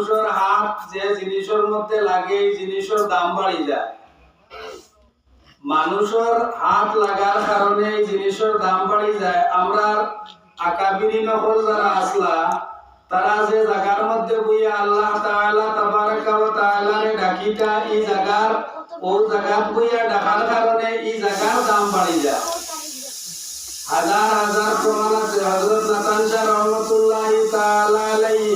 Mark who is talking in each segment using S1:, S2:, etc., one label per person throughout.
S1: মানুষের হাত যে জিনিসের মধ্যে লাগে এই জিনিসের দাম বাড়ি যায়। মানুষের হাত লাগার কারণে এই জিনিসের দাম বাড়ি যায়। আমরা আকাবিরি নকল যারা আসলা তারা যে জায়গার মধ্যে বইয়া আল্লাহ তাআলা তাবারাকা ওয়া তাআলারে ডাকিতা এই জায়গার ও জায়গাত বইয়া ডাকার কারণে এই জায়গার দাম বাড়ি যায়। হাজার হাজার প্রমাণ আছে। হযরত নাতান শাহ রহমাতুল্লাহি তাআলা আলাইহি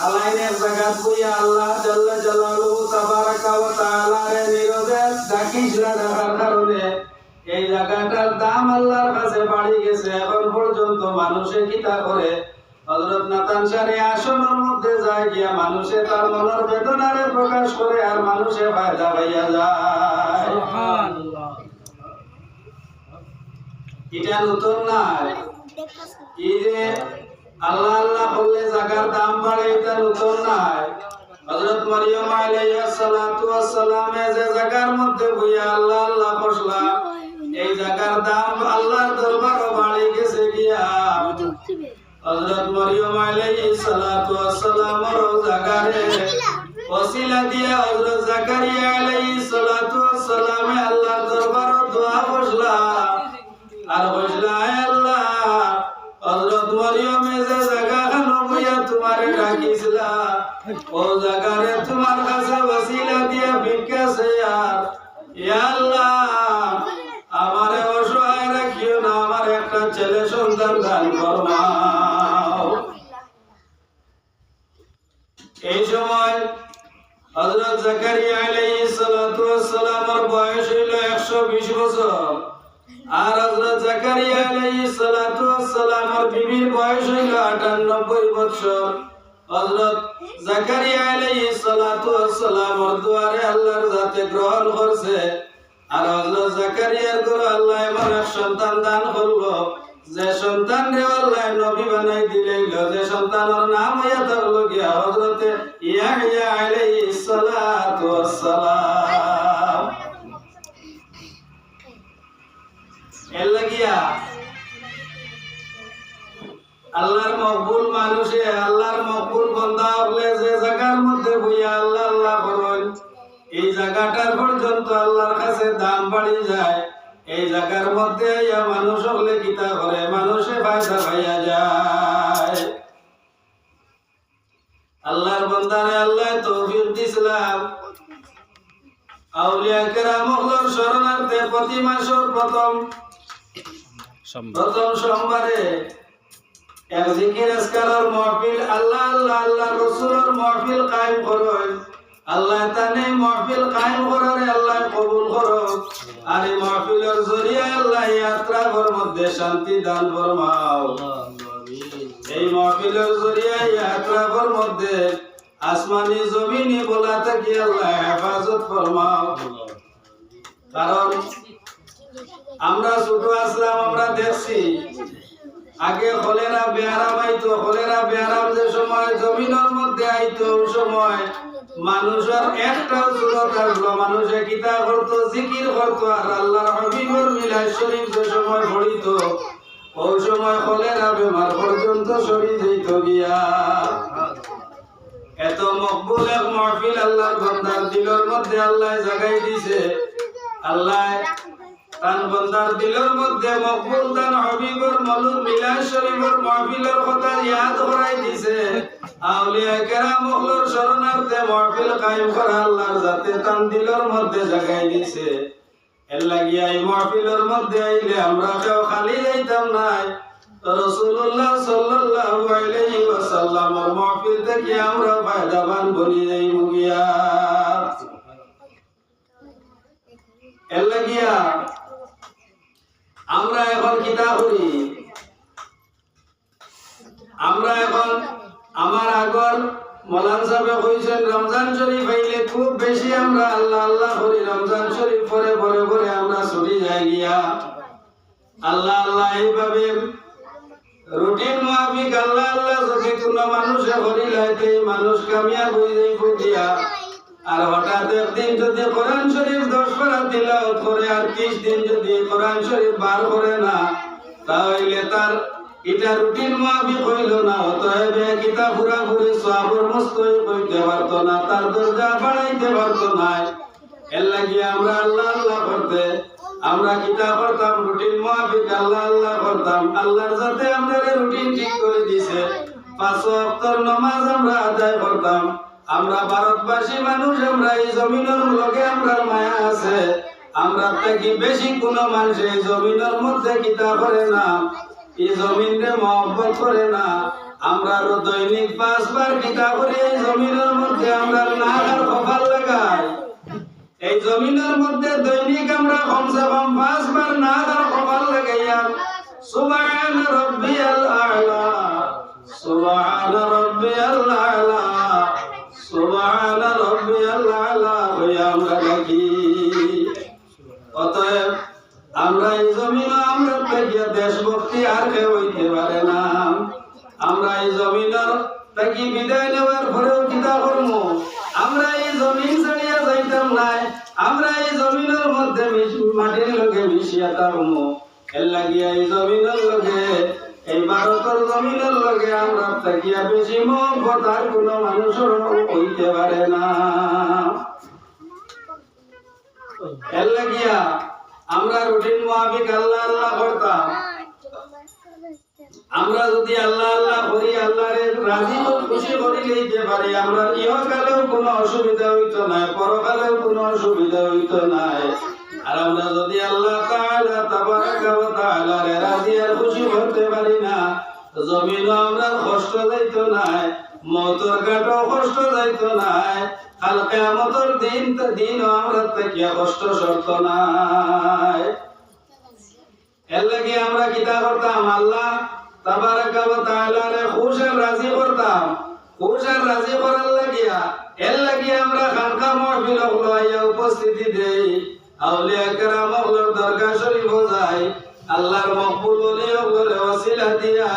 S1: আলাইনের জায়গাত বইয়া আল্লাহ জাল্লা জালালুহু তাবারাকা ওয়া তাআলারে নিরবে ডাকিসরা ডাকার কারণে এই জায়গাটার দাম আল্লাহর কাছে বাড়ি গেছে। এখন পর্যন্ত মানুষে কিতা করে হযরত নাতান শাহর আসনের মধ্যে যায় গিয়া মানুষে তার মনের বেদনারে প্রকাশ করে আর মানুষে ফায়দা পাইয়া যায়। সুবহানাল্লাহ। এটা নতুন না, এই যে আল্লাহ আল্লাহ বললে জায়গার দাম বাড়ে এটা নতুন না। হযরত মারিয়াম আলাইহিস সালাতু ওয়াস সালামে যে জায়গার মধ্যে বইয়া আল্লাহ আল্লাহ বসলা এই জায়গার দাম আল্লাহর দরবারে বাড়ি গেছে গিয়া। হযরত মারিয়াম আলাইহিস সালাতু ওয়াস সালামের জায়গারে ওসিলা দিয়া হযরত জাকারিয়া আলাইহিস সালাতু ওয়াস সালামে আল্লাহর দরবারে দোয়া বসলা আর বসলা, হে আল্লাহ হযরত মারিয়ামে যে জায়গাখানে বইয়া তোমারে ডাকিছিলা ও জায়গারে তোমার কাছে ওসিলা দিয়া ভিক্ষা চাইয়ার, ইয়া আল্লাহ আমারে অসহায় রাখিও না, আমার একটা ছেলে সন্তান দান ফরমাও। এই সময় হযরত জাকারিয়া আলাইহিস সালাতু ওয়াস সালামের বয়স হইল 120 বছর আর হযরত জাকারিয়া আলাইহিস সালাতু ওয়াস সালামের বিবির বয়স হইল 98 বছর। হযরত জাকারিয়া আলাইহিস সালাতু ওয়াস সালামের দুয়ারে আল্লাহর জাতে গ্রহণ করছে আর হযরত জাকারিয়ার ঘরে আল্লাহ এমন এক সন্তান দান করলো যে সন্তান রে আল্লাহ নবী বানাই দিলেন, যে সন্তানের নাম হইয়া থাকলো গিয়া হযরত ইয়াহইয়া আলাইহিস সালাতু ওয়াস সালাম। এর লাগিয়া আল্লাহর মকবুল মানুষে আল্লাহর মকবুল বান্দা হলে যে জায়গার মধ্যে বইয়া আল্লাহ আল্লাহ করেন এই জায়গাটার পর্যন্ত আল্লাহর কাছে দাম বাড়ি যায়। এই জায়গার মধ্যে মানুষ হলে কিতা করে মানুষে ফায়দা পাইয়া যায়। আল্লাহর বান্দারে আল্লাহ তৌফিক দিছিলাম। আউলিয়া কেরাম হলোর শরণার্থে প্রতি মাসের প্রথম সোমবারে এক জিকির আজকারের মাহফিল আল্লাহ আল্লাহ আল্লাহ রাসূলের মাহফিল কায়েম করেন। আল্লাহ তানে মাহফিল কায়েম করারে আল্লাহ কবুল করো আর এই মাহফিলের জরিয়া আল্লাহ ইয়াত্রার মধ্যে শান্তি দান ফরমাও। এই মাহফিলের জরিয়া ইয়াত্রার মধ্যে আসমানি জমিনি বলা থাকি আল্লাহ হেফাজত ফরমাও। কারণ আমরা ছোট আসলাম আমরা দেখছি আগে কলেরা বেহারাম আইতো, কলেরা বেহারাম যে সময় জমিনের মধ্যে আইতো ওই সময় মানুষের একটাও সুরত আসলো, মানুষে কিতা করতো জিকির করতো আর আল্লাহর হাবিবের মিলাদ শরীফ যে সময় পড়িত ওই সময় কলেরা বেমার পর্যন্ত সরি যেত গিয়া। এত মকবুল এক মাহফিল আল্লাহর বান্দার দিলের মধ্যে আল্লাহ জাগাই দিছে। আল্লাহ তান বান্দার দিলের মধ্যে মকবুল তান হাবিবের মওলুদ মিলাদ শরীফের মাহফিলের কথা ইয়াদ করাই দিছে। আউলিয়া কেরাম হলোর শরণার্থে মাহফিল কায়েম করা আল্লাহর জাতে তান দিলের মধ্যে জাগাই দিছে। এর লাগিয়া এই মাহফিলের মধ্যে আইলে আমরা কেউ খালি যাইতাম না। রাসূলুল্লাহ সাল্লাল্লাহু আলাইহি ওয়াসাল্লামের মাহফিল থেকে আমরা ফায়দাবান বনি যাইমু গিয়া। এর লাগিয়া আমরা এখন কিতা করি, আমরা এখন আমার আগর মৌলান সাহেব কইছেন রমজান শরীফ আইলে খুব বেশি আমরা আল্লাহ আল্লাহ করি। রমজান শরীফ পরে পরে পরে আমরা ছুটি যাই গিয়া আল্লাহ আল্লাহ এইভাবে রুটিন মাফিক আল্লাহ আল্লাহ যদি কোন মানুষে করি লাইতে মানুষ কামিয়াব হয়ে যাইব গিয়া। আর হঠাৎ একদিন যদি কোরআন শরীফ 10 পারা তিলাওয়াত করে আর 30 দিন যদি কোরআন শরীফ বার করে না তাহলে তার এটা রুটিন মাফিক হইল না, অতএব কিতাব পুরাপুরি সওয়াবের মস্তই কইতে পারতো না, তার দরজা বাড়াইতে পারতো না। এর লাগি আমরা আল্লাহ আল্লাহ করতে, আমরা কিতাব পড়তাম রুটিন মাফিক আল্লাহ আল্লাহ করতাম। আল্লাহর সাথে আমাদের রুটিন ঠিক করে দিয়েছে। 5 ওয়াক্তের নামাজ আমরা আদায় করতাম। আমরা ভারতবাসী মানুষ, আমরা এই জমিনের লগে আমরা মায়া আছে। আমরা থেকে বেশি কোন মানুষ এই জমিনের মধ্যে কিতাব পড়ে না, এই জমিনে মহব্বত করে না। আমরা দৈনিক 5 বার কিতাব পড়ি, এই জমিনের মধ্যে আমরা নাক আর কপাল লাগাই। এই জমিনের মধ্যে দৈনিক আমরা কমসে কম 5 বার নাক আর কপাল লাগাইয়া সুবহান রাব্বিয়াল আ'লা, সুবহান রাব্বিয়াল আ'লা, সুবহান রাব্বিয়াল আ'লা হইয়া আমরা ডাকি। অতএব আমরা এই জমিনে আমরা থেকে দেশভক্তি আর কেউ হইতে পারে না। আমরা এই জমিনের থেকে বিদায় নেওয়ার পরেও কিতা করবো? আমরা এই জমিন ছাড়িয়া যাইতাম নাই, আমরা এই জমিনের মধ্যে মাটির লগে মিশিয়া থাকবো। এর লাগিয়া এই জমিনের লগে, এই ভারতের জমিনের লগে আমরা থাকিয়া বেশি মহব্বত আর কোন মানুষের হইতে পারে না। এর লাগিয়া আমরা রুটিন মাফিক আল্লাহ আল্লাহ করতাম। আমরা যদি আল্লাহ আল্লাহ করি, আল্লাহরে রাজি খুশি করি লইতে পারি, আমরা ইহকালেও কোনো অসুবিধা হইতো না, পরকালেও কোনো অসুবিধা হইতো না। আর আমরা যদি আল্লাহ তাআলা তাবারাকা ওয়া তাআলারে রাজি আর খুশি করতে পারি না, জমিনও আমরা কষ্ট যাইতো না, মওতের ঘাটও কষ্ট যাইতো না, কাল কিয়ামতের দিনও আমরা থেকে কষ্ট সরত না। এর লাগি আমরা কিতা করতাম? আল্লাহ তাবারাকা ওয়া তাআলারে খুশ আর রাজি করতাম। খুশ আর রাজি করার লাগিয়া এর লাগি আমরা খানকা মাহফিল হইয়া উপস্থিতি দেই, আউলিয়া কেরাম হলোর দরগা শরীফ যাই, আল্লাহর মকবুল ওলি হলোর ওসিলা দিয়া